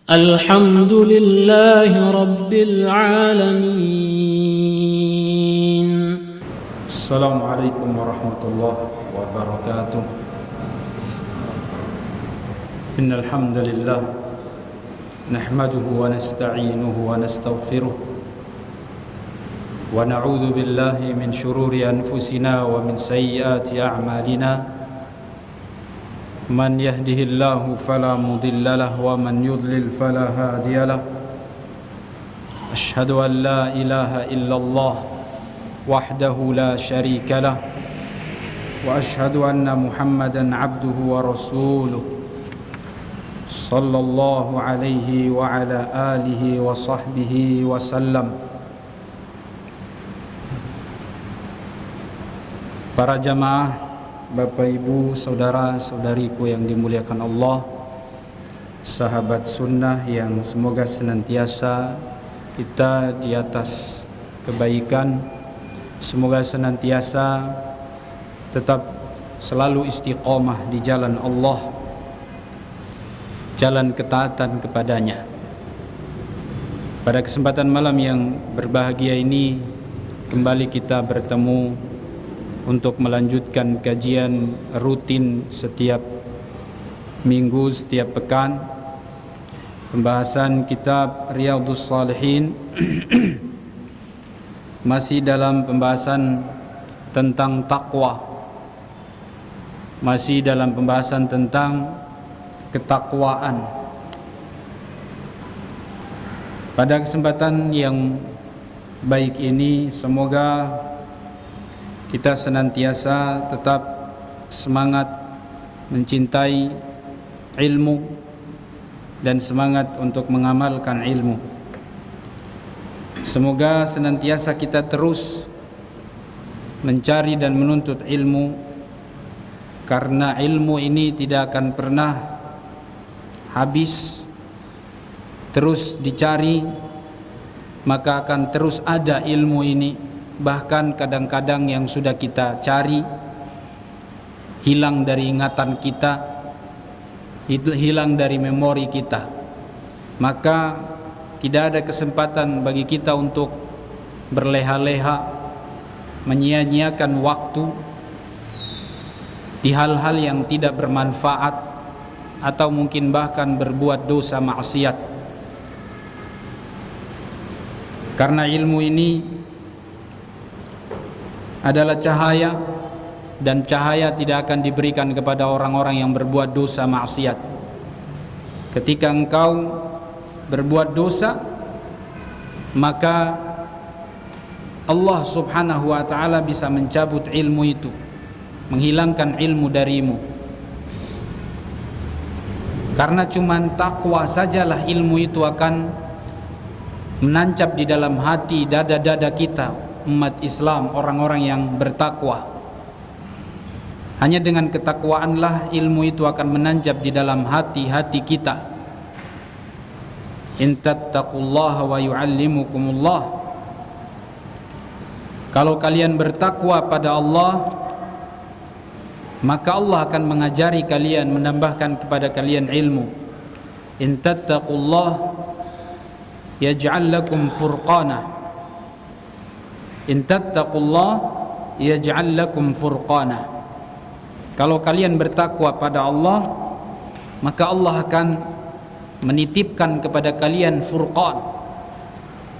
الحمد لله رب العالمين. السلام عليكم ورحمة الله وبركاته. إن الحمد لله نحمده ونستعينه ونستغفره ونعوذ بالله من شرور أنفسنا ومن سيئات أعمالنا. من يهده الله فلا مضل له ومن يضلل فلا هادي له. أشهد أن لا إله إلا الله وحده لا شريك له وأشهد أن محمدا عبده ورسوله صلى الله عليه وعلى آله وصحبه وسلم. Para jamaah, Bapak Ibu, saudara-saudariku yang dimuliakan Allah, sahabat sunnah yang semoga senantiasa kita di atas kebaikan, semoga senantiasa tetap selalu istiqomah di jalan Allah, jalan ketaatan kepadanya. Pada kesempatan malam yang berbahagia ini, kembali kita bertemu untuk melanjutkan kajian rutin setiap minggu, setiap pekan, pembahasan kitab Riyadhus Shalihin. Masih dalam pembahasan tentang takwa, masih dalam pembahasan tentang ketakwaan. Pada kesempatan yang baik ini, semoga kita senantiasa tetap semangat mencintai ilmu dan semangat untuk mengamalkan ilmu. Semoga senantiasa kita terus mencari dan menuntut ilmu, karena ilmu ini tidak akan pernah habis. Terus dicari, maka akan terus ada ilmu ini. Bahkan kadang-kadang yang sudah kita cari hilang dari ingatan kita, hilang dari memori kita, maka tidak ada kesempatan bagi kita untuk berleha-leha, menyia-nyiakan waktu di hal-hal yang tidak bermanfaat atau mungkin bahkan berbuat dosa maksiat. Karena ilmu ini adalah cahaya, dan cahaya tidak akan diberikan kepada orang-orang yang berbuat dosa maksiat. Ketika engkau berbuat dosa, maka Allah subhanahu wa ta'ala bisa mencabut ilmu itu, menghilangkan ilmu darimu. Karena cuman takwa sajalah ilmu itu akan menancap di dalam hati, dada-dada kita, umat Islam, orang-orang yang bertakwa. Hanya dengan ketakwaanlah ilmu itu akan menancap di dalam hati-hati kita. In tattaqullaha wa yu'allimukumullah. Kalau kalian bertakwa pada Allah, maka Allah akan mengajari kalian, menambahkan kepada kalian ilmu. In tattaqullaha yaj'al lakum furqana. In tattaqullah yaj'al lakum furqana. Kalau kalian bertakwa pada Allah, maka Allah akan menitipkan kepada kalian furqan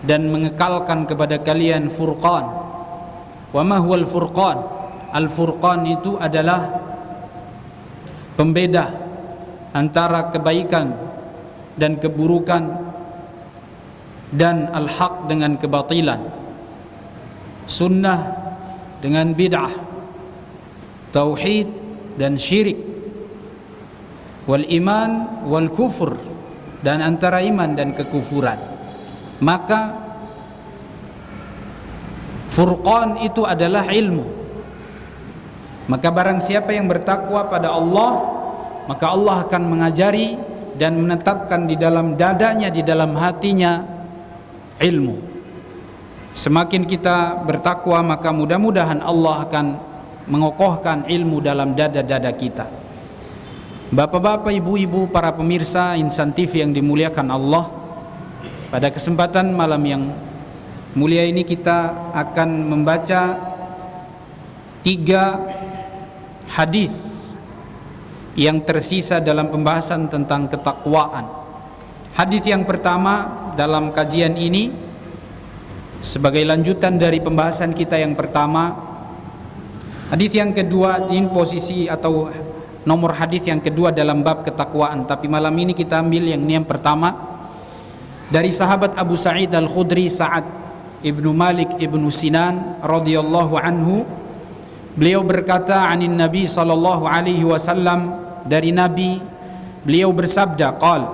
dan mengekalkan kepada kalian furqan. Wa ma huwal furqan? Al-furqan itu adalah pembeda antara kebaikan dan keburukan, dan al-haq dengan kebatilan, sunnah dengan bid'ah, tauhid dan syirik, wal iman wal kufur, dan antara iman dan kekufuran. Maka furqan itu adalah ilmu. Maka barang siapa yang bertakwa pada Allah, maka Allah akan mengajari dan menetapkan di dalam dadanya, di dalam hatinya ilmu. Semakin kita bertakwa, maka mudah-mudahan Allah akan mengokohkan ilmu dalam dada-dada kita. Bapak-bapak, ibu-ibu, para pemirsa Insan TV yang dimuliakan Allah, pada kesempatan malam yang mulia ini kita akan membaca 3 hadis yang tersisa dalam pembahasan tentang ketakwaan. Hadis yang pertama dalam kajian ini sebagai lanjutan dari pembahasan kita yang pertama. Hadis yang kedua ini posisi atau nomor hadis yang kedua dalam bab ketakwaan, tapi malam ini kita ambil yang pertama dari sahabat Abu Sa'id Al-Khudri, Sa'ad ibnu Malik ibnu Sinan radhiyallahu anhu. Beliau berkata, anin Nabi sallallahu alaihi wasallam, dari Nabi beliau bersabda, qal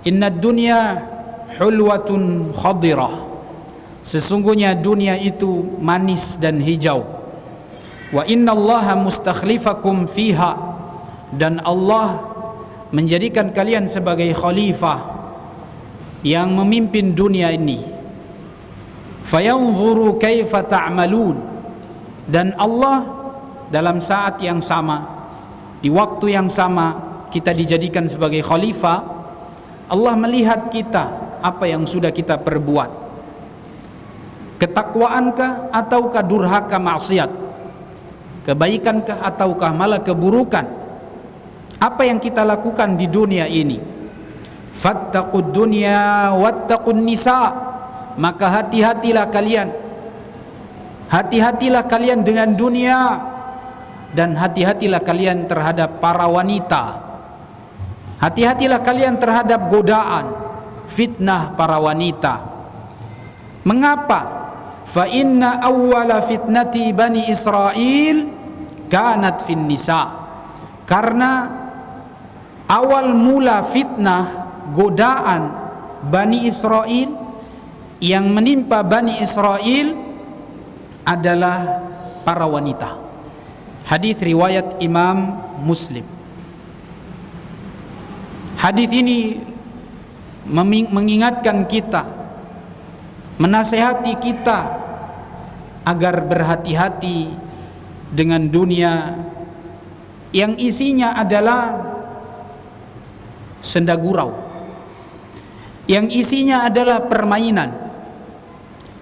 inna dunya hulwatun khadirah, sesungguhnya dunia itu manis dan hijau. Wa inna Allaha mustakhlifakum fiha, dan Allah menjadikan kalian sebagai khalifah yang memimpin dunia ini. Fayanzuru kaifa ta'malun, dan Allah dalam saat yang sama, di waktu yang sama kita dijadikan sebagai khalifah, Allah melihat kita apa yang sudah kita perbuat, ketakwaankah ataukah durhaka maksiat, kebaikankah ataukah malah keburukan. Apa yang kita lakukan di dunia ini. Fattaqud dunya wattaqun nisa, maka hati-hatilah kalian, hati-hatilah kalian dengan dunia, dan hati-hatilah kalian terhadap para wanita. Hati-hatilah kalian terhadap godaan, fitnah para wanita. Mengapa? Fa inna awwala fitnati bani Israel kanat fin nisa, karena awal mula fitnah godaan Bani Israel yang menimpa Bani Israel adalah para wanita. Hadis riwayat Imam Muslim. Hadis ini mengingatkan kita, menasehati kita agar berhati-hati dengan dunia yang isinya adalah senda gurau, yang isinya adalah permainan,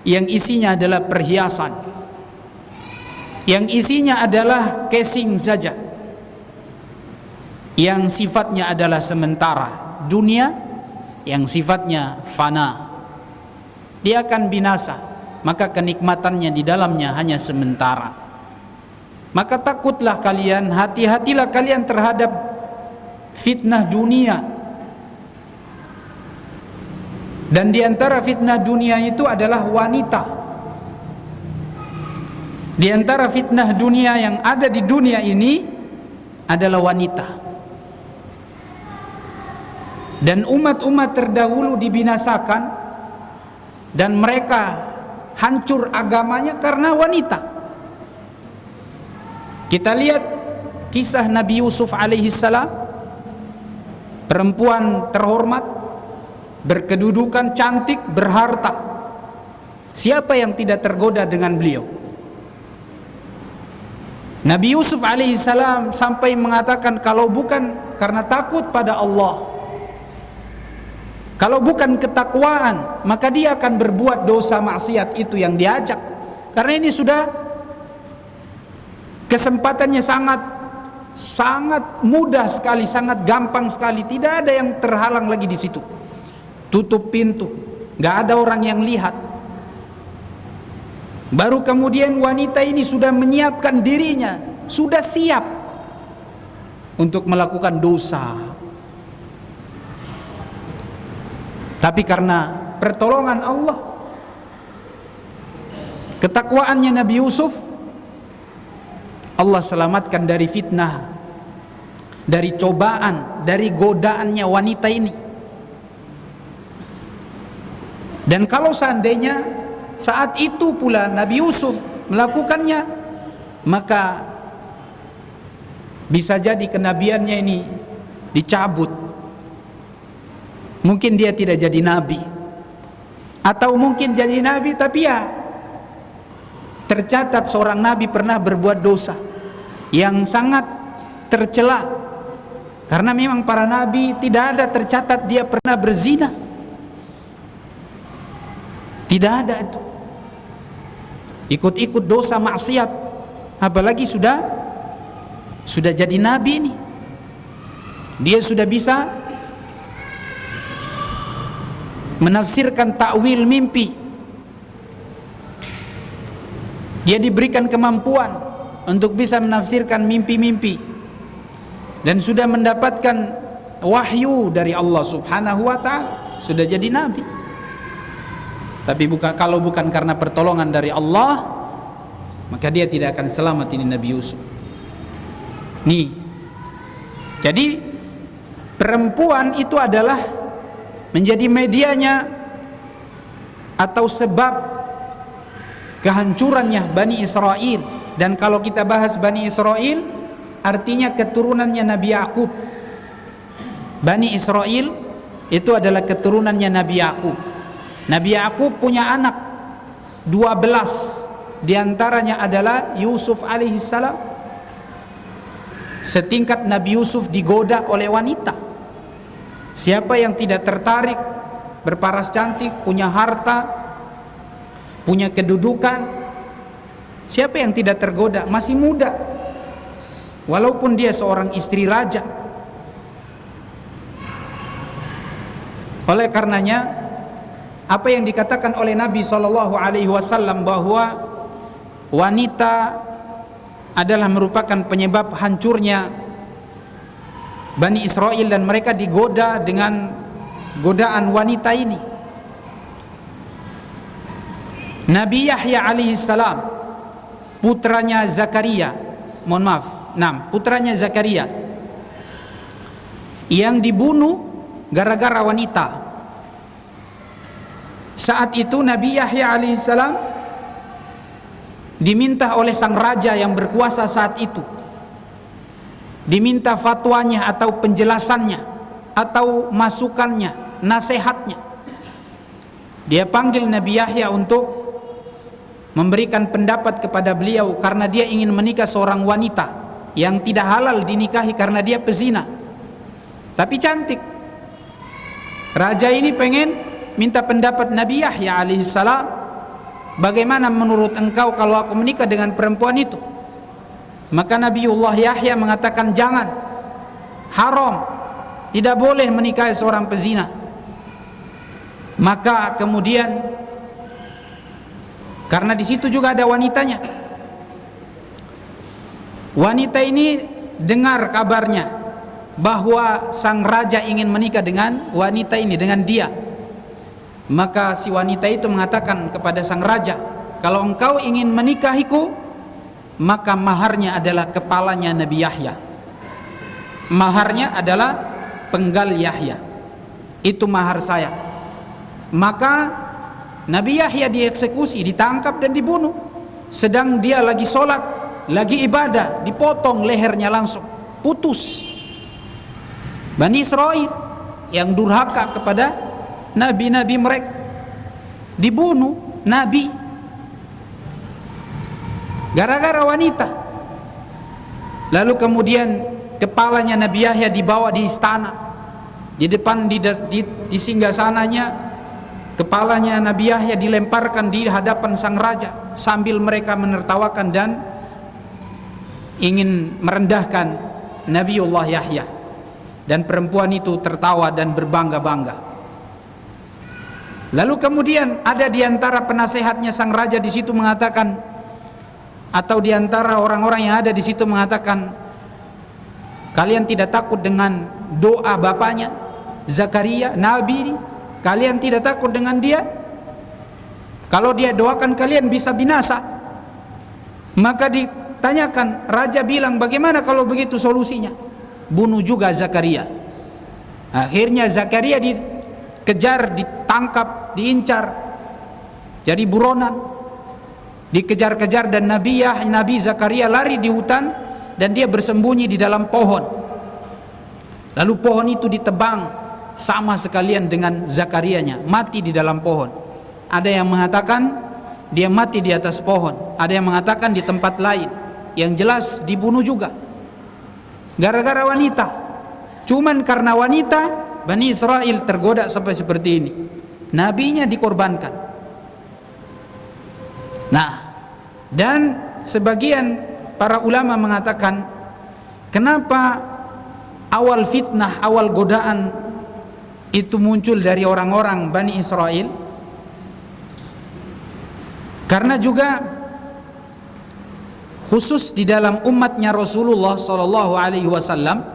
yang isinya adalah perhiasan, yang isinya adalah casing saja, yang sifatnya adalah sementara. Dunia yang sifatnya fana, dia akan binasa, maka kenikmatannya di dalamnya hanya sementara. Maka takutlah kalian, hati-hatilah kalian terhadap fitnah dunia. Dan di antara fitnah dunia itu adalah wanita. Di antara fitnah dunia yang ada di dunia ini adalah wanita. Dan umat-umat terdahulu dibinasakan dan mereka hancur agamanya karena wanita. Kita lihat kisah Nabi Yusuf alaihissalam, perempuan terhormat, berkedudukan, cantik, berharta. Siapa yang tidak tergoda dengan beliau? Nabi Yusuf alaihissalam sampai mengatakan, kalau bukan karena takut pada Allah, kalau bukan ketakwaan, maka dia akan berbuat dosa maksiat itu yang diajak. Karena ini sudah kesempatannya sangat mudah sekali, sangat gampang sekali. Tidak ada yang terhalang lagi di situ. Tutup pintu, nggak ada orang yang lihat. Baru kemudian wanita ini sudah menyiapkan dirinya, sudah siap untuk melakukan dosa. Tapi karena pertolongan Allah, ketakwaannya Nabi Yusuf, Allah selamatkan dari fitnah, dari cobaan, dari godaannya wanita ini. Dan kalau seandainya saat itu pula Nabi Yusuf melakukannya, maka bisa jadi kenabiannya ini dicabut. Mungkin dia tidak jadi nabi, atau mungkin jadi nabi tapi ya tercatat seorang nabi pernah berbuat dosa yang sangat tercela, Karena memang para nabi tidak ada tercatat dia pernah berzina. Tidak ada itu. Ikut-ikut dosa maksiat, apalagi sudah jadi nabi ini. Dia sudah bisa menafsirkan takwil mimpi. Dia diberikan kemampuan untuk bisa menafsirkan mimpi-mimpi dan sudah mendapatkan wahyu dari Allah Subhanahu wa taala, sudah jadi nabi. Tapi kalau bukan karena pertolongan dari Allah, maka dia tidak akan selamat, ini Nabi Yusuf. Nih. Jadi perempuan itu adalah menjadi medianya atau sebab kehancurannya Bani Israel. Dan kalau kita bahas Bani Israel, artinya keturunannya Nabi Yakub. Bani Israel itu adalah keturunannya Nabi Yakub. Nabi Yakub punya anak 12, diantaranya adalah Yusuf alaihissalam. Setingkat Nabi Yusuf digoda oleh wanita. Siapa yang tidak tertarik berparas cantik, punya harta, punya kedudukan, siapa yang tidak tergoda? Masih muda, walaupun dia seorang istri raja. Oleh karenanya, apa yang dikatakan oleh Nabi SAW bahwa wanita adalah merupakan penyebab hancurnya Bani Israel, dan mereka digoda dengan godaan wanita ini. Nabi Yahya alaihissalam, putranya Zakaria, putranya Zakaria yang dibunuh gara-gara wanita. Saat itu Nabi Yahya alaihissalam diminta oleh sang raja yang berkuasa saat itu, diminta fatwanya atau penjelasannya atau masukannya, nasihatnya. Dia panggil Nabi Yahya untuk memberikan pendapat kepada beliau karena dia ingin menikah seorang wanita yang tidak halal dinikahi karena dia pezina, tapi cantik. Raja ini pengen minta pendapat Nabi Yahya alaihissalam, bagaimana menurut engkau kalau aku menikah dengan perempuan itu? Maka Nabiullah Yahya mengatakan, jangan, haram, tidak boleh menikahi seorang pezina. Maka kemudian, karena di situ juga ada wanitanya, wanita ini dengar kabarnya bahwa sang raja ingin menikah dengan wanita ini, dengan dia. Maka si wanita itu mengatakan kepada sang raja, kalau engkau ingin menikahiku, maka maharnya adalah kepalanya Nabi Yahya. Maharnya adalah penggal Yahya. Itu mahar saya. Maka Nabi Yahya dieksekusi, ditangkap dan dibunuh. Sedang dia lagi sholat, lagi ibadah, dipotong lehernya langsung, putus. Bani Israel yang durhaka kepada nabi-nabi mereka, dibunuh nabi gara-gara wanita. Lalu kemudian kepalanya Nabi Yahya dibawa di istana, di depan di singgasananya kepalanya Nabi Yahya dilemparkan di hadapan sang raja sambil mereka menertawakan dan ingin merendahkan Nabiullah Yahya. Dan perempuan itu tertawa dan berbangga-bangga. Lalu kemudian ada di antara penasehatnya sang raja di situ mengatakan, atau di antara orang-orang yang ada di situ mengatakan, kalian tidak takut dengan doa bapaknya Zakaria, nabi ini? Kalian tidak takut dengan dia? Kalau dia doakan kalian bisa binasa. Maka ditanyakan, raja bilang, bagaimana kalau begitu solusinya? Bunuh juga Zakaria. Akhirnya Zakaria dikejar, ditangkap, diincar, jadi buronan, dikejar-kejar, dan Nabi Zakaria lari di hutan dan dia bersembunyi di dalam pohon. Lalu pohon itu ditebang sama sekalian dengan Zakarianya, mati di dalam pohon. Ada yang mengatakan dia mati di atas pohon, ada yang mengatakan di tempat lain. Yang jelas dibunuh juga gara-gara wanita. Cuman karena wanita, Bani Israel tergoda sampai seperti ini. Nabinya dikorbankan. Nah, dan sebagian para ulama mengatakan, kenapa awal fitnah, awal godaan itu muncul dari orang-orang Bani Israel? Karena juga khusus di dalam umatnya Rasulullah sallallahu alaihi wasallam,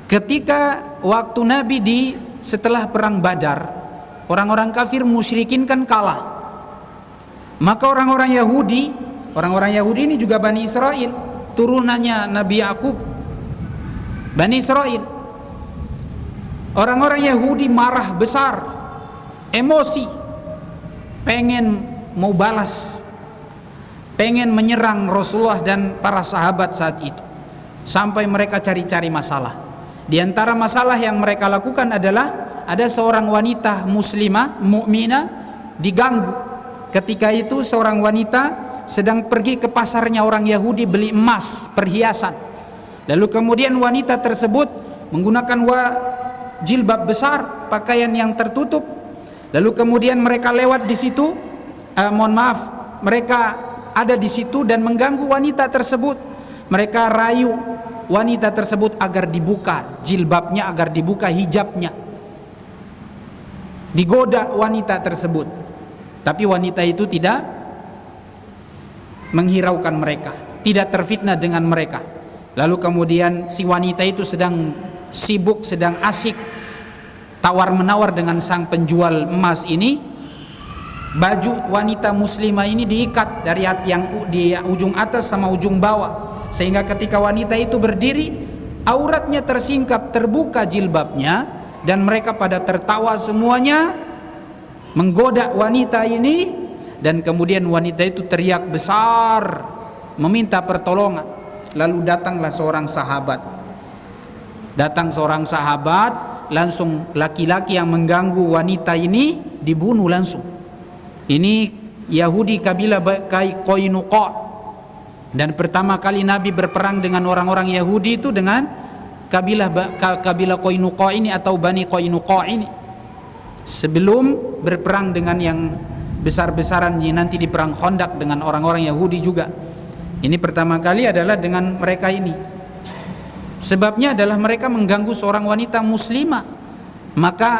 ketika waktu Nabi setelah perang Badar, orang-orang kafir musyrikin kan kalah. Maka orang-orang Yahudi ini juga Bani Israel, turunannya Nabi Yakub, Bani Israel. Orang-orang Yahudi marah besar, emosi, pengen mau balas, pengen menyerang Rasulullah dan para sahabat saat itu, sampai mereka cari-cari masalah. Di antara masalah yang mereka lakukan adalah ada seorang wanita muslimah, mukminah diganggu. Ketika itu seorang wanita sedang pergi ke pasarnya orang Yahudi beli emas, perhiasan. Lalu kemudian wanita tersebut menggunakan jilbab besar, pakaian yang tertutup. Lalu kemudian mereka lewat di situ, mereka ada di situ dan mengganggu wanita tersebut. Mereka rayu wanita tersebut agar dibuka jilbabnya, agar dibuka hijabnya. Digoda wanita tersebut. Tapi wanita itu tidak menghiraukan mereka, tidak terfitnah dengan mereka. Lalu kemudian si wanita itu sedang sibuk, sedang asik tawar-menawar dengan sang penjual emas ini. Baju wanita muslimah ini diikat dari yang di ujung atas sama ujung bawah, sehingga ketika wanita itu berdiri, auratnya tersingkap, terbuka jilbabnya, dan mereka pada tertawa semuanya, menggoda wanita ini. Dan kemudian wanita itu teriak besar, meminta pertolongan. Lalu datanglah seorang sahabat. Datang seorang sahabat, langsung laki-laki yang mengganggu wanita ini dibunuh langsung. Ini Yahudi kabilah Qainuqa. Dan pertama kali Nabi berperang dengan orang-orang Yahudi itu dengan kabilah Qainuqa ini atau Bani Qainuqa ini, sebelum berperang dengan yang besar-besaran nanti di perang Khandaq dengan orang-orang Yahudi juga. Ini pertama kali adalah dengan mereka ini. Sebabnya adalah mereka mengganggu seorang wanita muslimah. Maka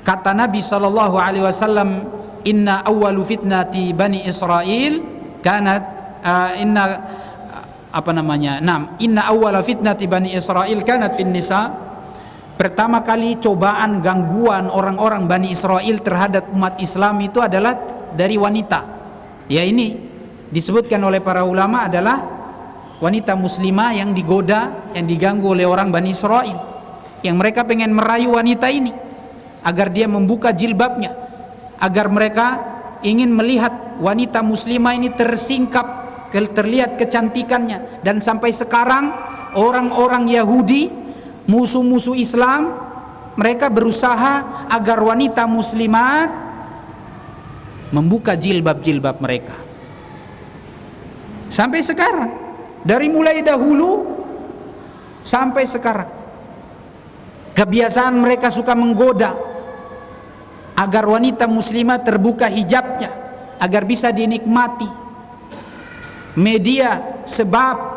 kata Nabi sallallahu alaihi wasallam, inna awwalu fitnati Bani Israel kanat inna awwala fitnati Bani Israel kanat fin nisa. Pertama kali cobaan gangguan orang-orang Bani Israel terhadap umat Islam itu adalah dari wanita. Ya, ini disebutkan oleh para ulama adalah wanita muslimah yang digoda, yang diganggu oleh orang Bani Israel, yang mereka pengen merayu wanita ini agar dia membuka jilbabnya, agar mereka ingin melihat wanita muslimah ini tersingkap, terlihat kecantikannya. Dan sampai sekarang orang-orang Yahudi, musuh-musuh Islam, mereka berusaha agar wanita muslimat membuka jilbab-jilbab mereka. Sampai sekarang, dari mulai dahulu sampai sekarang, kebiasaan mereka suka menggoda agar wanita muslimah terbuka hijabnya, agar bisa dinikmati. Media sebab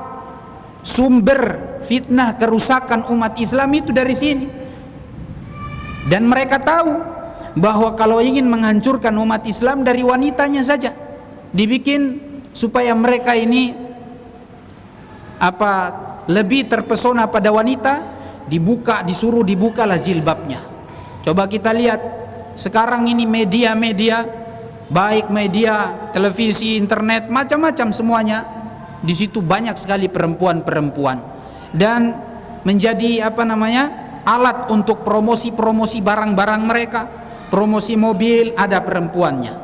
sumber fitnah kerusakan umat Islam itu dari sini. Dan mereka tahu bahwa kalau ingin menghancurkan umat Islam, dari wanitanya saja dibikin supaya mereka ini lebih terpesona pada wanita, disuruh dibukalah jilbabnya. Coba kita lihat sekarang ini media-media, baik media televisi, internet, macam-macam semuanya, di situ banyak sekali perempuan-perempuan, dan menjadi alat untuk promosi barang-barang mereka. Promosi mobil ada perempuannya,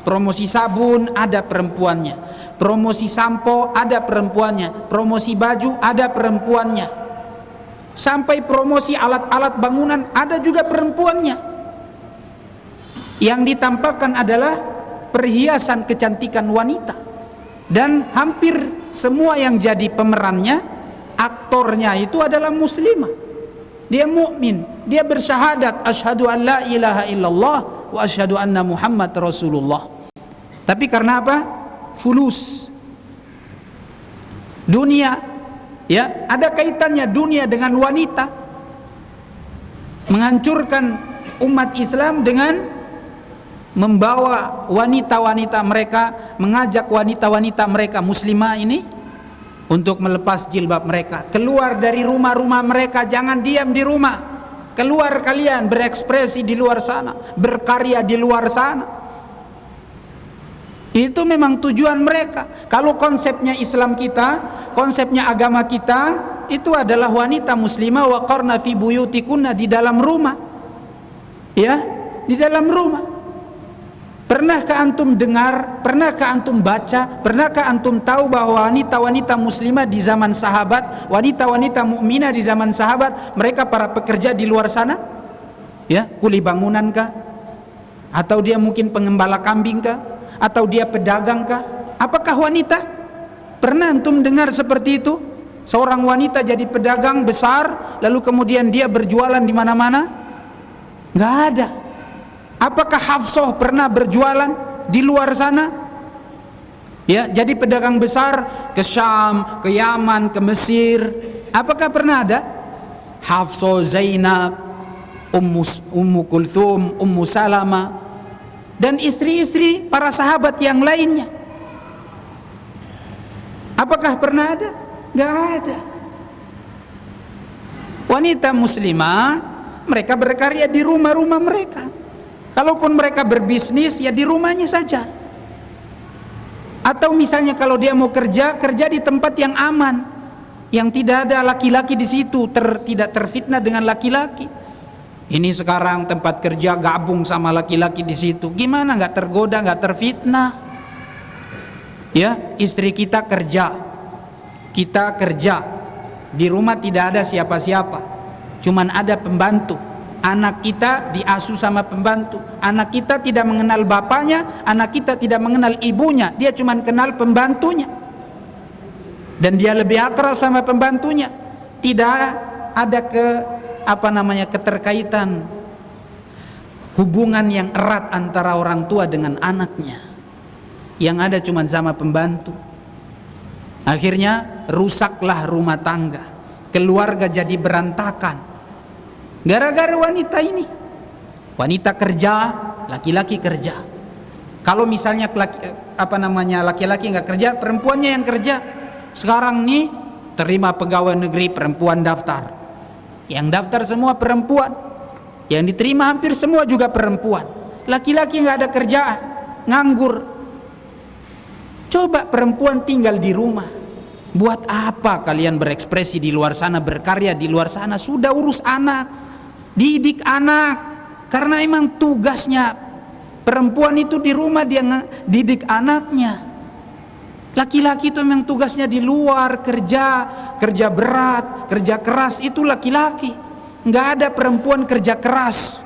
promosi sabun ada perempuannya, promosi sampo ada perempuannya, promosi baju ada perempuannya, sampai promosi alat-alat bangunan ada juga perempuannya. Yang ditampakkan adalah perhiasan kecantikan wanita, dan hampir semua yang jadi pemerannya aktornya itu adalah muslimah. Dia mukmin, dia bersyahadat asyhadu an la ilaha illallah wa asyhadu anna Muhammad Rasulullah. Tapi karena apa? Fulus. Dunia, ya, ada kaitannya dunia dengan wanita. Menghancurkan umat Islam dengan membawa wanita-wanita mereka, mengajak wanita-wanita mereka muslimah ini untuk melepas jilbab mereka, keluar dari rumah-rumah mereka. Jangan diam di rumah, keluar kalian, berekspresi di luar sana, berkarya di luar sana. Itu memang tujuan mereka. Kalau konsepnya Islam kita, konsepnya agama kita, itu adalah wanita muslimah waqarna fi buyutikunna, di dalam rumah. Ya, di dalam rumah. Pernahkah antum dengar, pernahkah antum baca, pernahkah antum tahu bahwa wanita-wanita muslimah di zaman sahabat, wanita-wanita mukminah di zaman sahabat, mereka para pekerja di luar sana? Ya, kuli bangunan kah? Atau dia mungkin pengembala kambing kah? Atau dia pedagang kah? Apakah wanita? Pernah antum dengar seperti itu? Seorang wanita jadi pedagang besar, lalu kemudian dia berjualan di mana-mana? Nggak ada. Apakah Hafsah pernah berjualan di luar sana? Ya, jadi pedagang besar ke Syam, ke Yaman, ke Mesir. Apakah pernah ada? Hafsah, Zainab, Ummu Kulthum, Ummu Salama, dan istri-istri para sahabat yang lainnya. Apakah pernah ada? Nggak ada. Wanita muslimah, mereka berkarya di rumah-rumah mereka. Kalaupun mereka berbisnis, ya di rumahnya saja. Atau misalnya kalau dia mau kerja, kerja di tempat yang aman, yang tidak ada laki-laki di situ, tidak terfitnah dengan laki-laki. Ini sekarang tempat kerja gabung sama laki-laki di situ, gimana nggak tergoda, nggak terfitnah? Ya, istri kita kerja di rumah, tidak ada siapa-siapa, cuman ada pembantu. Anak kita diasuh sama pembantu. Anak kita tidak mengenal bapaknya, anak kita tidak mengenal ibunya, dia cuma kenal pembantunya. Dan dia lebih akrab sama pembantunya. Tidak ada keterkaitan hubungan yang erat antara orang tua dengan anaknya. Yang ada cuma sama pembantu. Akhirnya rusaklah rumah tangga. Keluarga jadi berantakan. Gara-gara wanita ini. Wanita kerja, laki-laki kerja. Kalau misalnya laki-laki nggak kerja, perempuannya yang kerja. Sekarang nih terima pegawai negeri, perempuan daftar. Yang daftar semua perempuan. Yang diterima hampir semua juga perempuan. Laki-laki nggak ada kerjaan, nganggur. Coba perempuan tinggal di rumah. Buat apa kalian berekspresi di luar sana, berkarya di luar sana? Sudah urus anak. Didik anak, karena emang tugasnya perempuan itu di rumah, dia didik anaknya. Laki-laki itu memang tugasnya di luar, kerja berat, kerja keras, itu laki-laki. Nggak ada perempuan kerja keras,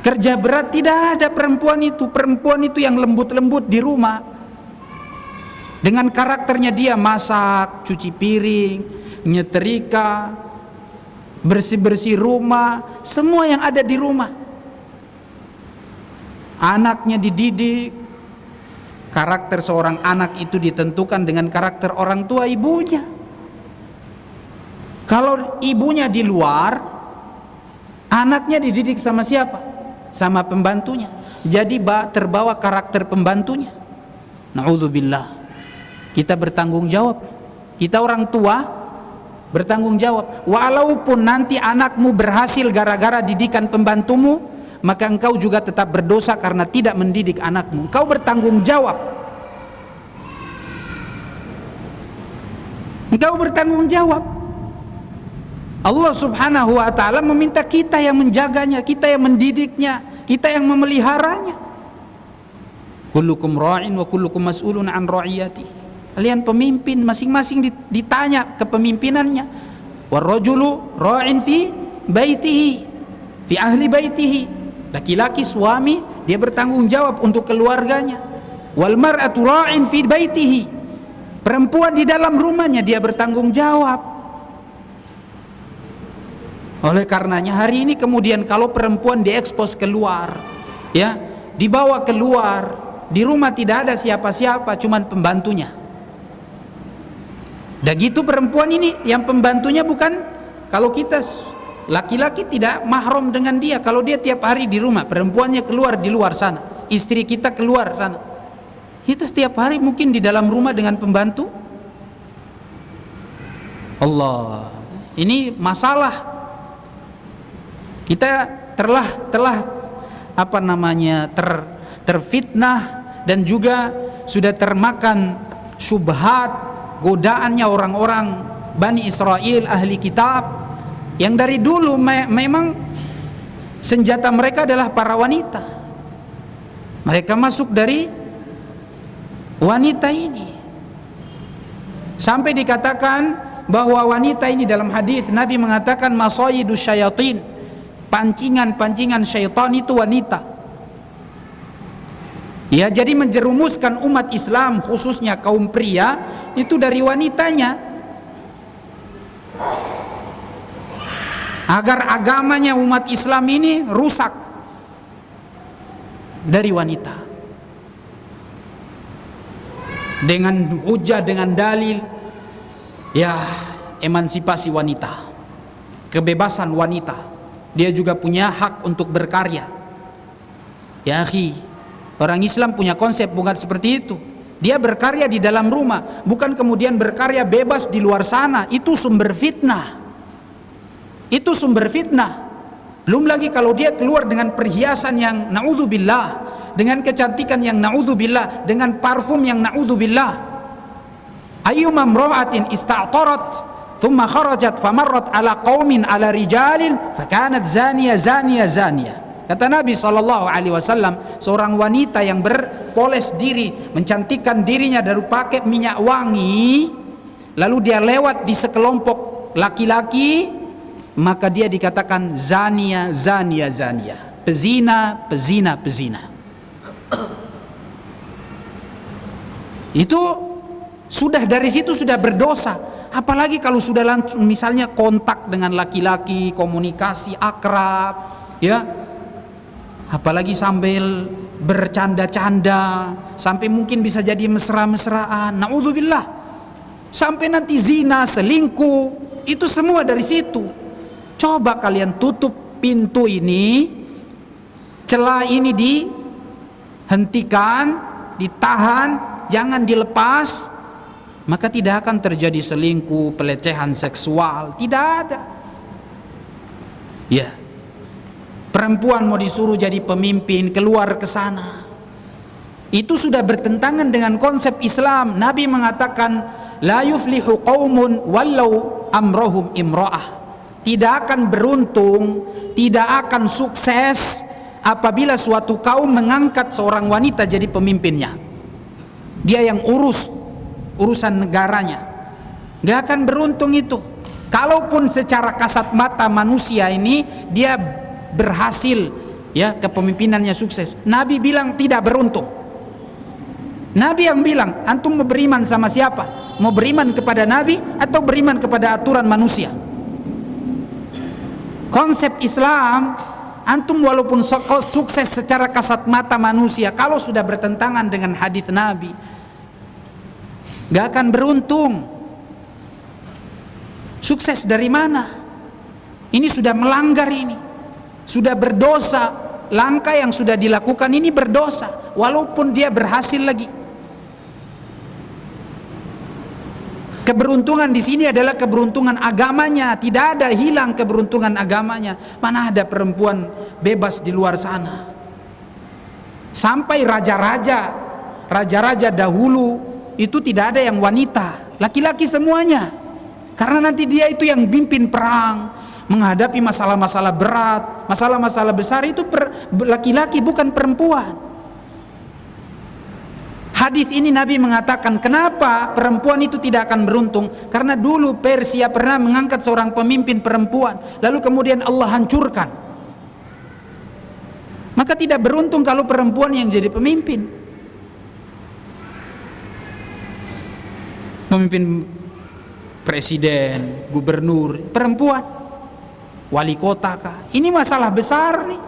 kerja berat, tidak ada perempuan itu. Perempuan itu yang lembut-lembut di rumah, dengan karakternya dia masak, cuci piring, nyetrika, bersih-bersih rumah, semua yang ada di rumah. Anaknya dididik. Karakter seorang anak itu ditentukan dengan karakter orang tua ibunya. Kalau ibunya di luar, anaknya dididik sama siapa? Sama pembantunya. Jadi terbawa karakter pembantunya. Na'udzubillah. Kita bertanggung jawab. Kita orang tua bertanggung jawab. Walaupun nanti anakmu berhasil gara-gara didikan pembantumu, maka engkau juga tetap berdosa karena tidak mendidik anakmu. Engkau bertanggung jawab. Engkau bertanggung jawab. Allah subhanahu wa ta'ala meminta kita yang menjaganya, kita yang mendidiknya, kita yang memeliharanya. Kullukum ra'in wa kullukum mas'ulun an ra'iyati. Kalian pemimpin, masing-masing ditanya kepemimpinannya. Warrajulu ra'in fi baitihi, fi ahli baitihi. Laki-laki suami, dia bertanggung jawab untuk keluarganya. Wal mar'atu ra'in fi baitihi. Perempuan di dalam rumahnya dia bertanggung jawab. Oleh karenanya hari ini kemudian kalau perempuan diekspos keluar, ya, dibawa keluar, di rumah tidak ada siapa-siapa, cuman pembantunya. Dan gitu perempuan ini yang pembantunya bukan, kalau kita laki-laki tidak mahram dengan dia, kalau dia tiap hari di rumah, perempuannya keluar di luar sana, istri kita keluar sana, kita setiap hari mungkin di dalam rumah dengan pembantu. Allah, ini masalah. Kita telah apa namanya terfitnah dan juga sudah termakan syubhat, godaannya orang-orang Bani Israel, ahli kitab, yang dari dulu memang senjata mereka adalah para wanita. Mereka masuk dari wanita ini, sampai dikatakan bahwa wanita ini dalam hadis Nabi mengatakan masayidus syayatin, pancingan-pancingan syaitan itu wanita. Ya, jadi menjerumuskan umat Islam khususnya kaum pria itu dari wanitanya, agar agamanya umat Islam ini rusak dari wanita. Dengan hujah, dengan dalil, ya, emansipasi wanita, kebebasan wanita, dia juga punya hak untuk berkarya. Ya akhi, orang Islam punya konsep bukan seperti itu. Dia berkarya di dalam rumah, bukan kemudian berkarya bebas di luar sana. Itu sumber fitnah. Itu sumber fitnah. Belum lagi kalau dia keluar dengan perhiasan yang na'udzubillah, dengan kecantikan yang na'udzubillah, dengan parfum yang na'udzubillah. Ayyuma imra'atin ista'tarat thumma kharajat famarrat ala qaumin ala rijalin fakanat zaniya. Kata Nabi SAW, seorang wanita yang berpoles diri, mencantikkan dirinya dari pakai minyak wangi, lalu dia lewat di sekelompok laki-laki, maka dia dikatakan zania, pezina. Itu sudah dari situ sudah berdosa. Apalagi kalau sudah langsung misalnya kontak dengan laki-laki, komunikasi akrab, ya, apalagi sambil bercanda-canda, sampai mungkin bisa jadi mesra-mesraan, naudzubillah, sampai nanti zina, selingkuh, itu semua dari situ. Coba kalian tutup pintu ini, celah ini dihentikan, ditahan, jangan dilepas, maka tidak akan terjadi selingkuh, pelecehan seksual, tidak ada. Ya, perempuan mau disuruh jadi pemimpin, keluar ke sana, itu sudah bertentangan dengan konsep Islam. Nabi mengatakan, la yuflihu qaumun wallau amrohum imra'ah. Tidak akan beruntung, tidak akan sukses apabila suatu kaum mengangkat seorang wanita jadi pemimpinnya. Dia yang urusan negaranya. Gak akan beruntung itu. Kalaupun secara kasat mata manusia ini dia berhasil, ya, kepemimpinannya sukses, Nabi bilang tidak beruntung. Nabi yang bilang, antum mau beriman sama siapa? Mau beriman kepada Nabi atau beriman kepada aturan manusia? Konsep Islam, antum walaupun sukses secara kasat mata manusia, kalau sudah bertentangan dengan hadis Nabi, gak akan beruntung. Sukses dari mana? Ini sudah melanggar, ini sudah berdosa. Langkah yang sudah dilakukan ini berdosa, walaupun dia berhasil lagi. Keberuntungan di sini adalah keberuntungan agamanya, tidak ada hilang keberuntungan agamanya. Mana ada perempuan bebas di luar sana? Sampai raja-raja dahulu itu tidak ada yang wanita, laki-laki semuanya. Karena nanti dia itu yang pimpin perang, menghadapi masalah-masalah berat, masalah-masalah besar itu laki-laki bukan perempuan. Hadis ini Nabi mengatakan, kenapa perempuan itu tidak akan beruntung? Karena dulu Persia pernah mengangkat seorang pemimpin perempuan, lalu kemudian Allah hancurkan. Maka tidak beruntung kalau perempuan yang jadi pemimpin. Pemimpin presiden, gubernur, perempuan, wali kota kah? Ini masalah besar nih.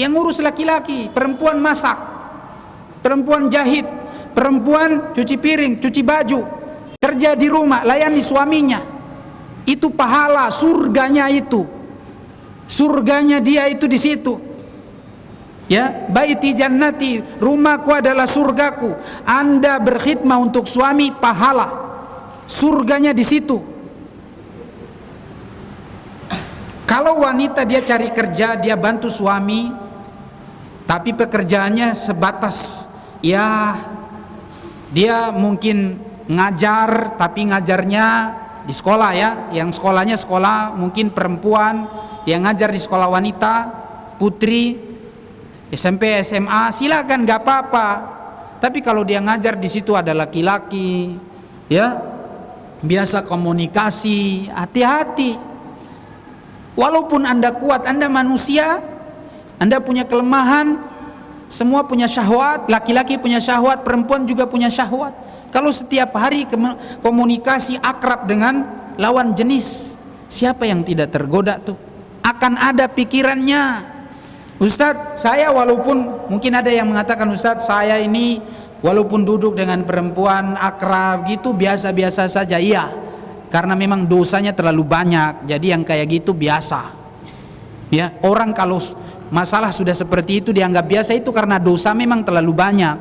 Yang ngurus laki-laki, perempuan masak, perempuan jahit, perempuan cuci piring, cuci baju, kerja di rumah, layani suaminya. Itu pahala surganya itu. Surganya dia itu di situ. Ya, baiti jannati, rumahku adalah surgaku. Anda berkhidmah untuk suami, pahala. Surganya di situ. Kalau wanita dia cari kerja, dia bantu suami, tapi pekerjaannya sebatas ya dia mungkin ngajar, tapi ngajarnya di sekolah ya, yang sekolahnya sekolah mungkin perempuan, dia ngajar di sekolah wanita, putri, SMP, SMA, silakan, nggak apa-apa. Tapi kalau dia ngajar di situ ada laki-laki, ya biasa komunikasi, hati-hati. Walaupun Anda kuat, Anda manusia, Anda punya kelemahan, semua punya syahwat, laki-laki punya syahwat, perempuan juga punya syahwat. Kalau setiap hari komunikasi akrab dengan lawan jenis, siapa yang tidak tergoda tuh? Akan ada pikirannya. Ustadz, saya walaupun mungkin ada yang mengatakan, Ustadz, saya ini walaupun duduk dengan perempuan akrab gitu biasa-biasa saja. Iya, karena memang dosanya terlalu banyak, jadi yang kayak gitu biasa. Ya, orang kalau masalah sudah seperti itu dianggap biasa itu karena dosa memang terlalu banyak,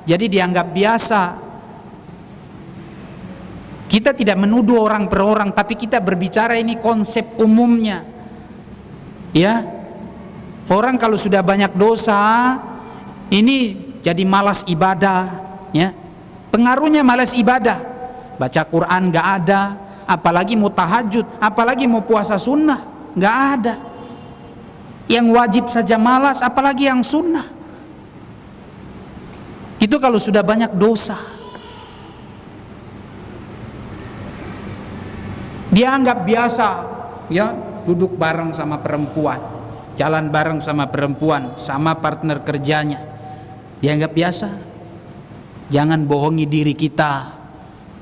jadi dianggap biasa. Kita tidak menuduh orang per orang, tapi kita berbicara ini konsep umumnya. Ya, orang kalau sudah banyak dosa, ini jadi malas ibadah, ya. Pengaruhnya malas ibadah. Baca Quran nggak ada, apalagi mau tahajud, apalagi mau puasa sunnah, nggak ada. Yang wajib saja malas, apalagi yang sunnah. Itu kalau sudah banyak dosa. Dia anggap biasa, ya, duduk bareng sama perempuan, jalan bareng sama perempuan, sama partner kerjanya, dianggap biasa. Jangan bohongi diri kita,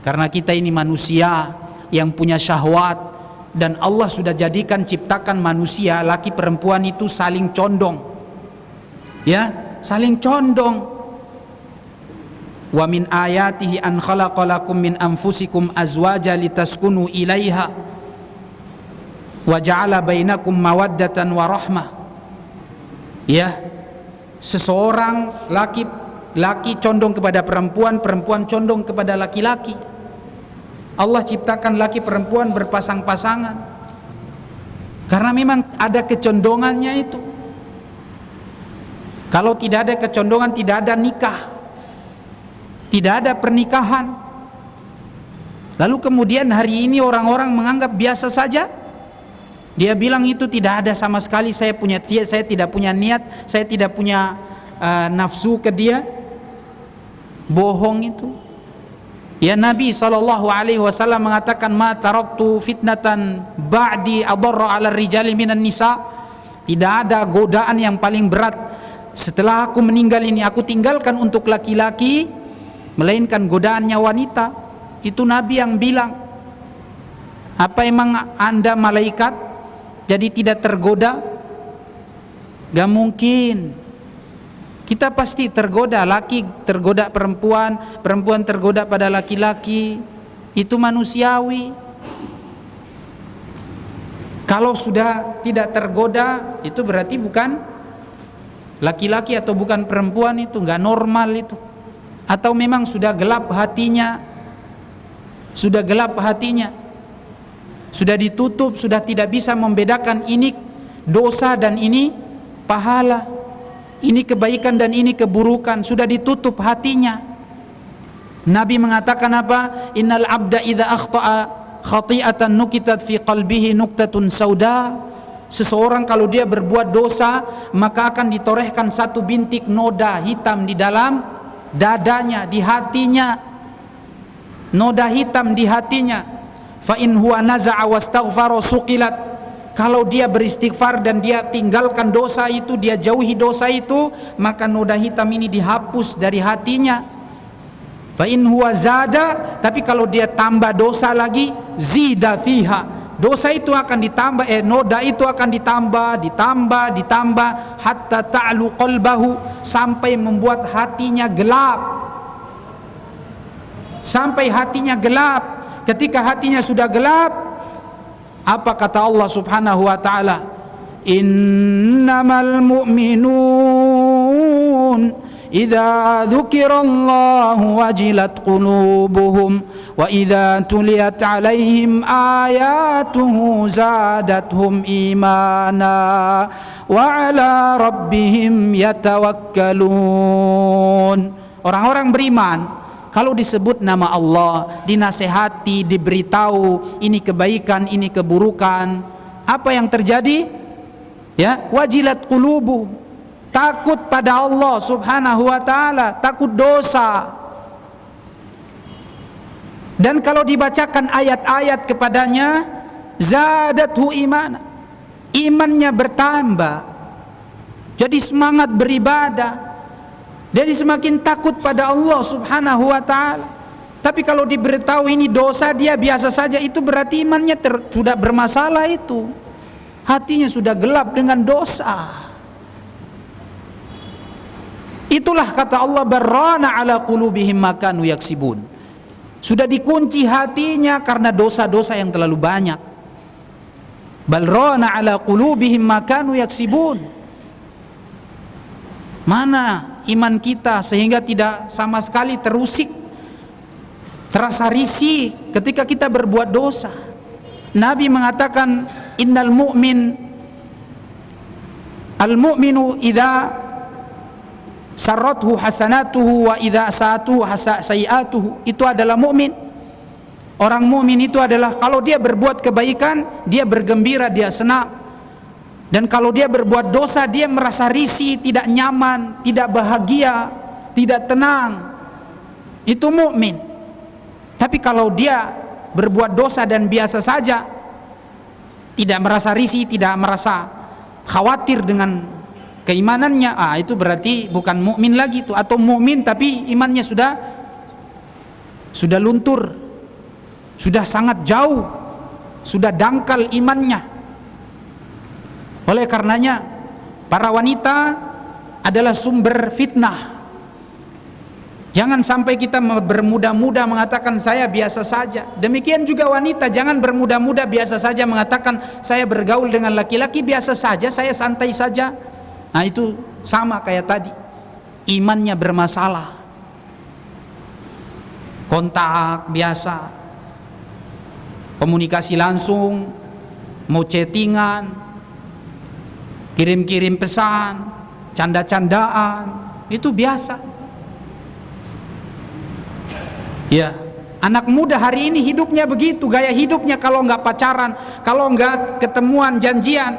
karena kita ini manusia yang punya syahwat, dan Allah sudah jadikan ciptakan manusia laki perempuan itu saling condong, ya, saling condong. Wa min ayatihi an khalaqalakum min anfusikum azwaja litaskunu ilaiha wa ja'ala bainakum mawaddatan wa rahmah. Ya, seseorang laki condong kepada perempuan, perempuan condong kepada laki-laki. Allah ciptakan laki perempuan berpasang-pasangan karena memang ada kecondongannya itu. Kalau tidak ada kecondongan, tidak ada nikah, tidak ada pernikahan. Lalu kemudian hari ini orang-orang menganggap biasa saja. Dia bilang itu tidak ada sama sekali, saya tidak punya niat, saya tidak punya nafsu ke dia. Bohong itu. Ya, Nabi SAW mengatakan, ma taraktu fitnatan ba'di adarra 'ala rijali minan nisa. Tidak ada godaan yang paling berat setelah aku meninggal ini, aku tinggalkan untuk laki-laki, melainkan godaannya wanita. Itu Nabi yang bilang. Apa emang Anda malaikat jadi tidak tergoda? Gak mungkin. Kita pasti tergoda, laki tergoda perempuan, perempuan tergoda pada laki-laki. Itu manusiawi. Kalau sudah tidak tergoda, itu berarti bukan laki-laki atau bukan perempuan, itu gak normal itu. Atau memang sudah gelap hatinya, sudah gelap hatinya, sudah ditutup, sudah tidak bisa membedakan ini dosa dan ini pahala, ini kebaikan dan ini keburukan, sudah ditutup hatinya. Nabi mengatakan apa? Innal abda idza akhta'a khati'atan nukitat fi qalbihi nuktatun sauda. Seseorang kalau dia berbuat dosa, maka akan ditorehkan satu bintik noda hitam di dalam dadanya, di hatinya. Noda hitam di hatinya. Fa in huwa naza'a wastaghfara suqilat. Kalau dia beristighfar dan dia tinggalkan dosa itu, dia jauhi dosa itu, maka noda hitam ini dihapus dari hatinya. Fa in huwa zada, tapi kalau dia tambah dosa lagi, zida fiha, dosa itu akan ditambah, noda itu akan ditambah hatta ta'lu qalbahu, sampai membuat hatinya gelap. Sampai hatinya gelap. Ketika hatinya sudah gelap, apa kata Allah Subhanahu wa taala? Innamal mu'minun idza dzukirallahu wajilat qulubuhum wa idza tuliyat alaihim ayatuhu zadatuhum imana wa ala rabbihim yatawakkalun. Orang-orang beriman kalau disebut nama Allah, dinasehati, diberitahu ini kebaikan, ini keburukan, apa yang terjadi? Ya, wajilat qulubuhum, takut pada Allah Subhanahu wa taala, takut dosa. Dan kalau dibacakan ayat-ayat kepadanya, zadathu iman, imannya bertambah. Jadi semangat beribadah. Jadi semakin takut pada Allah Subhanahu wa taala. Tapi kalau diberitahu ini dosa, dia biasa saja, itu berarti imannya sudah bermasalah itu. Hatinya sudah gelap dengan dosa. Itulah kata Allah, barrana ala qulubihim ma kanu yaksibun. Sudah dikunci hatinya karena dosa-dosa yang terlalu banyak. Barrana ala qulubihim ma kanu yaksibun. Mana iman kita sehingga tidak sama sekali terusik, terasa risih ketika kita berbuat dosa. Nabi mengatakan, innal mu'min al-mu'minu idza sarrathu hasanatuhu wa idza sa'atuhu sayi'atuhu. Itu adalah mukmin. Orang mukmin itu adalah kalau dia berbuat kebaikan, dia bergembira, dia senang. Dan kalau dia berbuat dosa, dia merasa risih, tidak nyaman, tidak bahagia, tidak tenang. Itu mukmin. Tapi kalau dia berbuat dosa dan biasa saja, tidak merasa risih, tidak merasa khawatir dengan keimanannya, itu berarti bukan mukmin lagi itu, atau mukmin tapi imannya sudah luntur, sudah sangat jauh, sudah dangkal imannya. Oleh karenanya para wanita adalah sumber fitnah. Jangan sampai kita bermudah-mudah mengatakan saya biasa saja. Demikian juga wanita, jangan bermudah-mudah biasa saja mengatakan saya bergaul dengan laki-laki biasa saja, saya santai saja. Nah itu sama kayak tadi, imannya bermasalah. Kontak biasa, komunikasi langsung, mau chattingan, kirim-kirim pesan, canda-candaan, itu biasa. Ya, anak muda hari ini hidupnya begitu, gaya hidupnya. Kalau nggak pacaran, kalau nggak ketemuan janjian,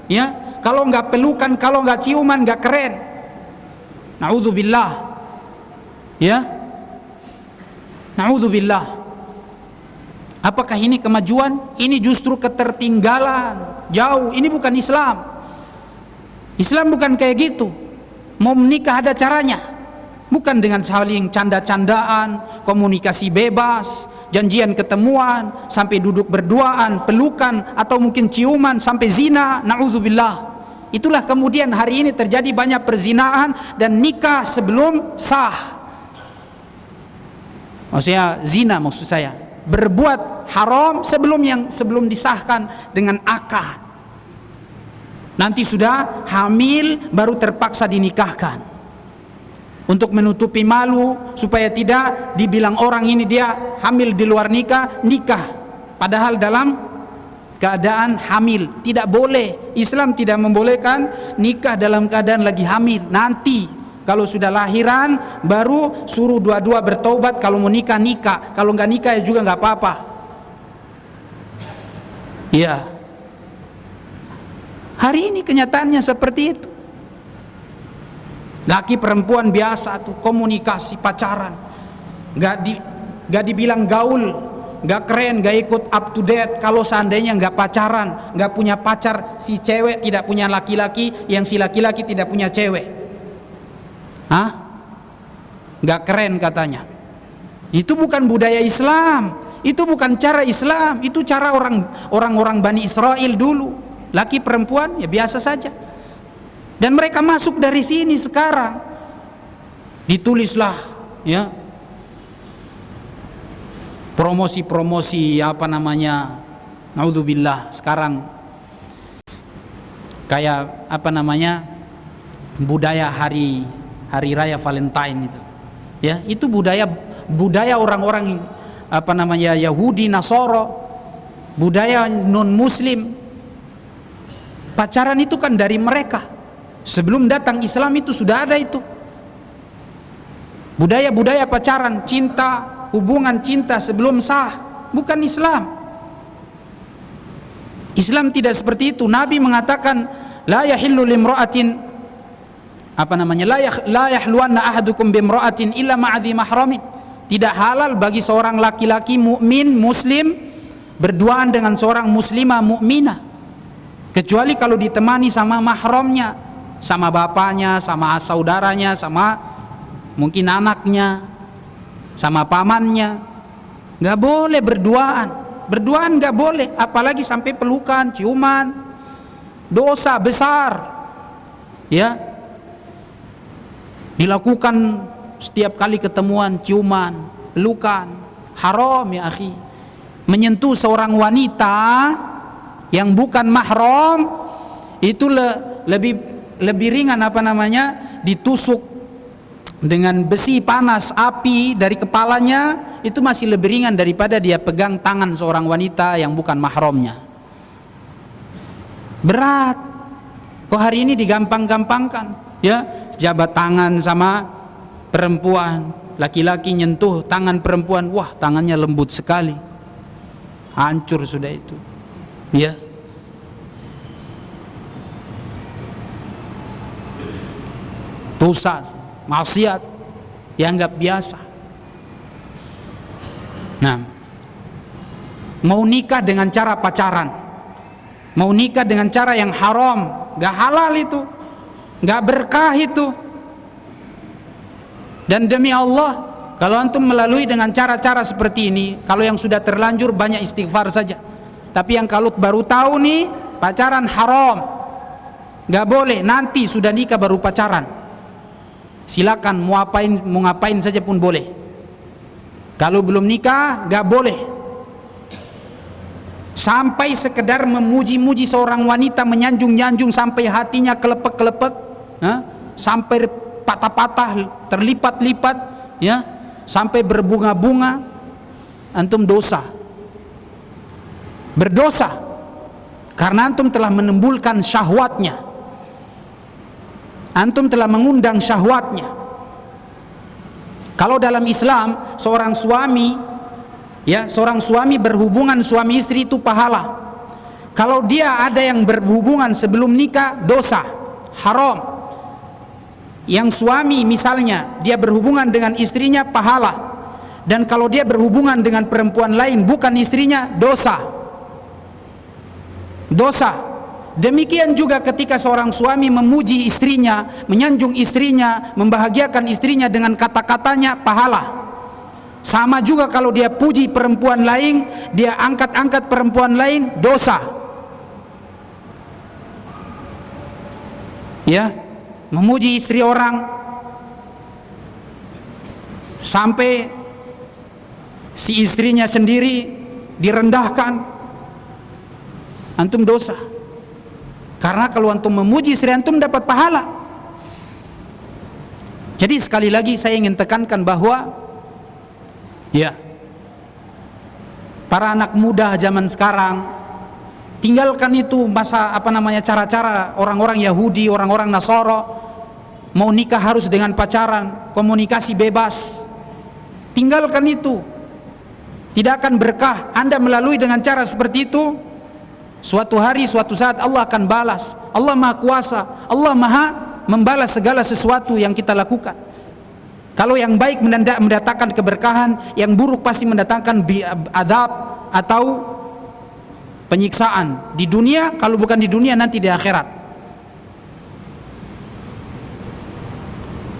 ya, kalau nggak pelukan, kalau nggak ciuman, nggak keren. Na'udzubillah. Ya, na'udzubillah. Apakah ini kemajuan? Ini justru ketertinggalan. Jauh. Ini bukan Islam. Islam bukan kayak gitu. Mau menikah ada caranya. Bukan dengan saling canda-candaan, komunikasi bebas, janjian ketemuan, sampai duduk berduaan, pelukan, atau mungkin ciuman, sampai zina. Na'udzubillah. Itulah kemudian hari ini terjadi banyak perzinaan dan nikah sebelum sah. Maksudnya zina, maksud saya berbuat haram sebelum disahkan dengan akad. Nanti sudah hamil baru terpaksa dinikahkan untuk menutupi malu, supaya tidak dibilang orang ini dia hamil di luar nikah, padahal dalam keadaan hamil. Tidak boleh. Islam tidak membolehkan nikah dalam keadaan lagi hamil. Nanti kalau sudah lahiran baru suruh dua-dua bertaubat. Kalau mau nikah, kalau nggak nikah ya juga nggak apa-apa. Ya, hari ini kenyataannya seperti itu. Laki perempuan biasa tuh komunikasi, pacaran, nggak dibilang gaul, nggak keren, nggak ikut up to date. Kalau seandainya nggak pacaran, nggak punya pacar, si cewek tidak punya laki-laki, yang si laki-laki tidak punya cewek, nggak keren katanya. Itu bukan budaya Islam, itu bukan cara Islam, itu cara orang-orang Bani Israel dulu. Laki perempuan ya biasa saja. Dan mereka masuk dari sini sekarang. Ditulislah ya promosi-promosi apa namanya, naudzubillah, sekarang kayak apa namanya, budaya hari raya Valentine itu. Ya, itu budaya orang-orang apa namanya Yahudi, Nasoro, budaya non muslim. Pacaran itu kan dari mereka. Sebelum datang Islam itu sudah ada itu. Budaya-budaya pacaran, cinta, hubungan cinta sebelum sah, bukan Islam. Islam tidak seperti itu. Nabi mengatakan la yahillu limra'atin apa namanya, la yahluanna ahadukum bimra'atin illa ma'adhi mahramin. Tidak halal bagi seorang laki-laki mukmin muslim berduaan dengan seorang muslimah mukminah kecuali kalau ditemani sama mahramnya, sama bapaknya, sama saudaranya, sama mungkin anaknya, sama pamannya. Nggak boleh berduaan nggak boleh, apalagi sampai pelukan, ciuman, dosa besar ya. Dilakukan setiap kali ketemuan, ciuman, pelukan, haram ya akhi. Menyentuh seorang wanita yang bukan mahram itu lebih ringan apa namanya, ditusuk dengan besi panas api dari kepalanya, itu masih lebih ringan daripada dia pegang tangan seorang wanita yang bukan mahramnya. Berat. Kok hari ini digampang-gampangkan ya, jabat tangan sama perempuan, laki-laki nyentuh tangan perempuan, wah tangannya lembut sekali, hancur sudah itu ya. Dosa, maksiat, dianggap biasa. Nah, mau nikah dengan cara pacaran, mau nikah dengan cara yang haram, gak halal itu, gak berkah itu. Dan demi Allah, kalau antum melalui dengan cara-cara seperti ini, kalau yang sudah terlanjur banyak istighfar saja. Tapi yang kalau baru tahu nih pacaran haram, gak boleh, nanti sudah nikah baru pacaran, silakan mau ngapain saja pun boleh. Kalau belum nikah gak boleh. Sampai sekedar memuji-muji seorang wanita, menyanjung-nyanjung sampai hatinya kelepek-kelepek, sampai patah-patah, terlipat-lipat ya, sampai berbunga-bunga, antum dosa. Berdosa karena antum telah menimbulkan syahwatnya, antum telah mengundang syahwatnya. Kalau dalam Islam seorang suami berhubungan suami istri itu pahala. Kalau dia ada yang berhubungan sebelum nikah, dosa, haram. Yang suami misalnya dia berhubungan dengan istrinya, pahala. Dan kalau dia berhubungan dengan perempuan lain bukan istrinya, dosa. Demikian juga ketika seorang suami memuji istrinya, menyanjung istrinya, membahagiakan istrinya dengan kata-katanya, pahala. Sama juga kalau dia puji perempuan lain, dia angkat-angkat perempuan lain, dosa. Ya, memuji istri orang sampai si istrinya sendiri direndahkan, antum dosa. Karena kalau antum memuji istri antum dapat pahala. Jadi sekali lagi saya ingin tekankan bahwa ya, para anak muda zaman sekarang, tinggalkan itu masa apa namanya, cara-cara orang-orang Yahudi, orang-orang Nasoro. Mau nikah harus dengan pacaran, komunikasi bebas. Tinggalkan itu. Tidak akan berkah. Anda melalui dengan cara seperti itu, suatu hari, suatu saat Allah akan balas. Allah Maha Kuasa, Allah Maha membalas segala sesuatu yang kita lakukan. Kalau yang baik mendatangkan keberkahan, yang buruk pasti mendatangkan adab atau penyiksaan di dunia, kalau bukan di dunia nanti di akhirat.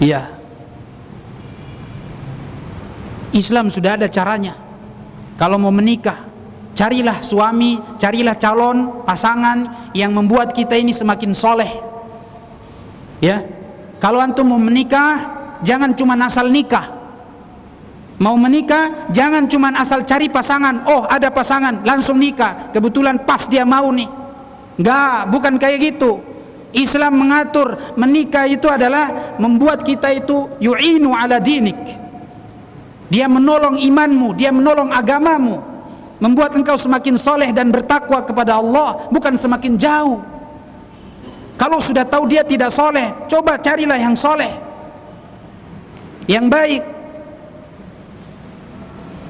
Iya. Islam sudah ada caranya. Kalau mau menikah, carilah suami, carilah calon pasangan yang membuat kita ini semakin soleh. Ya, kalau antum mau menikah, jangan cuma asal nikah. Mau menikah, jangan cuma asal cari pasangan. Oh, ada pasangan, langsung nikah. Kebetulan pas dia mau nih. Enggak, bukan kayak gitu. Islam mengatur menikah itu adalah membuat kita itu yu'inu ala dinik. Dia menolong imanmu, dia menolong agamamu, membuat engkau semakin soleh dan bertakwa kepada Allah, bukan semakin jauh. Kalau sudah tahu dia tidak soleh, coba carilah yang soleh, yang baik.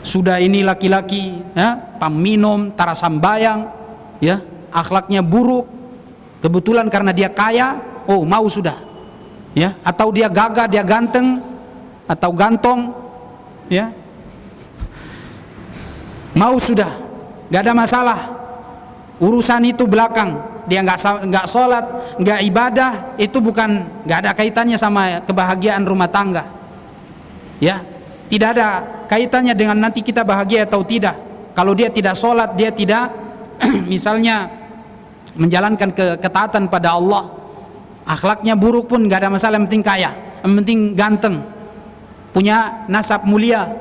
Sudah ini laki-laki ya, peminum, tara sambayang, ya, akhlaknya buruk, kebetulan karena dia kaya, oh mau sudah, ya, atau dia gagah, dia ganteng atau gantong, ya, mau sudah, gak ada masalah. Urusan itu belakang. Dia nggak sholat, nggak ibadah, itu bukan, nggak ada kaitannya sama kebahagiaan rumah tangga. Ya, tidak ada kaitannya dengan nanti kita bahagia atau tidak. Kalau dia tidak sholat, dia tidak misalnya menjalankan ketaatan pada Allah, akhlaknya buruk pun nggak ada masalah, yang penting kaya, yang penting ganteng, punya nasab mulia.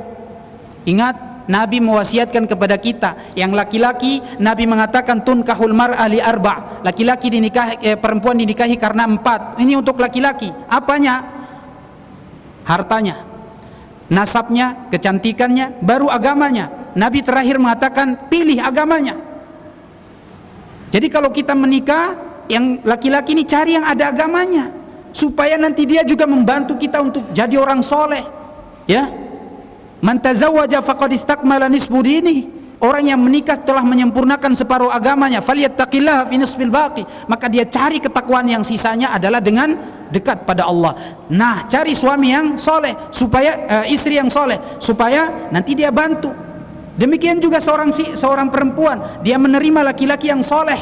Ingat, Nabi mewasiatkan kepada kita, yang laki-laki Nabi mengatakan tunkahul mar'a li arba'. Laki-laki dinikahi, perempuan dinikahi karena 4. Ini untuk laki-laki. Apanya? Hartanya, nasabnya, kecantikannya, baru agamanya. Nabi terakhir mengatakan pilih agamanya. Jadi kalau kita menikah, yang laki-laki ini cari yang ada agamanya, supaya nanti dia juga membantu kita untuk jadi orang soleh. Ya, man tazawwaja faqad istakmala nisfu dinihi. Orang yang menikah telah menyempurnakan separuh agamanya. Falyattaqillaha fi nisfil baqi. Maka dia cari ketakwaan yang sisanya adalah dengan dekat pada Allah. Nah, cari suami yang soleh, supaya istri yang soleh, supaya nanti dia bantu. Demikian juga seorang perempuan, dia menerima laki-laki yang soleh.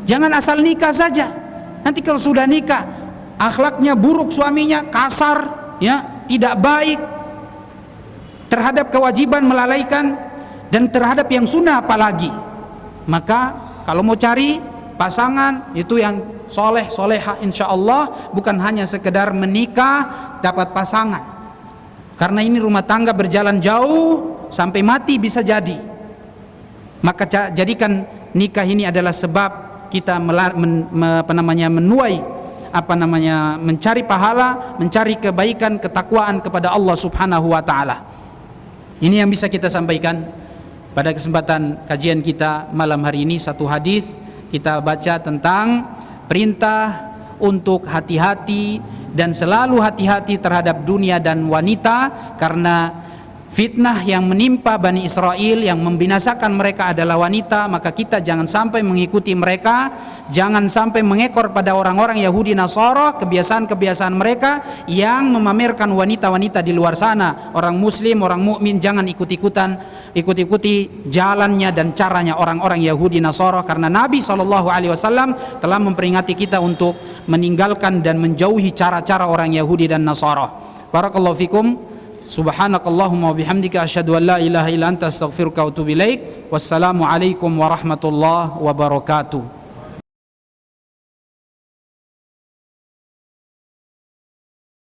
Jangan asal nikah saja. Nanti kalau sudah nikah, akhlaknya buruk, suaminya kasar, ya, tidak baik, terhadap kewajiban melalaikan, dan terhadap yang sunnah apalagi. Maka kalau mau cari pasangan itu yang soleh, soleha, insya Allah, bukan hanya sekedar menikah dapat pasangan. Karena ini rumah tangga berjalan jauh sampai mati bisa jadi. Maka jadikan nikah ini adalah sebab kita mencari pahala, mencari kebaikan, ketakwaan kepada Allah Subhanahu wa taala. Ini yang bisa kita sampaikan pada kesempatan kajian kita malam hari ini. Satu hadis kita baca tentang perintah untuk hati-hati dan selalu hati-hati terhadap dunia dan wanita, karena fitnah yang menimpa Bani Israel yang membinasakan mereka adalah wanita. Maka kita jangan sampai mengikuti mereka, jangan sampai mengekor pada orang-orang Yahudi Nasara, kebiasaan-kebiasaan mereka yang memamerkan wanita-wanita di luar sana. Orang muslim, orang mukmin jangan ikuti jalannya dan caranya orang-orang Yahudi Nasara, karena Nabi SAW telah memperingati kita untuk meninggalkan dan menjauhi cara-cara orang Yahudi dan Nasara. Barakallahu fikum. Subhanakallahumma wa bihamdika asyhadu an la ilaha illa anta astaghfiruka wa atubu ilaik. Wassalamu alaikum warahmatullahi wabarakatuh.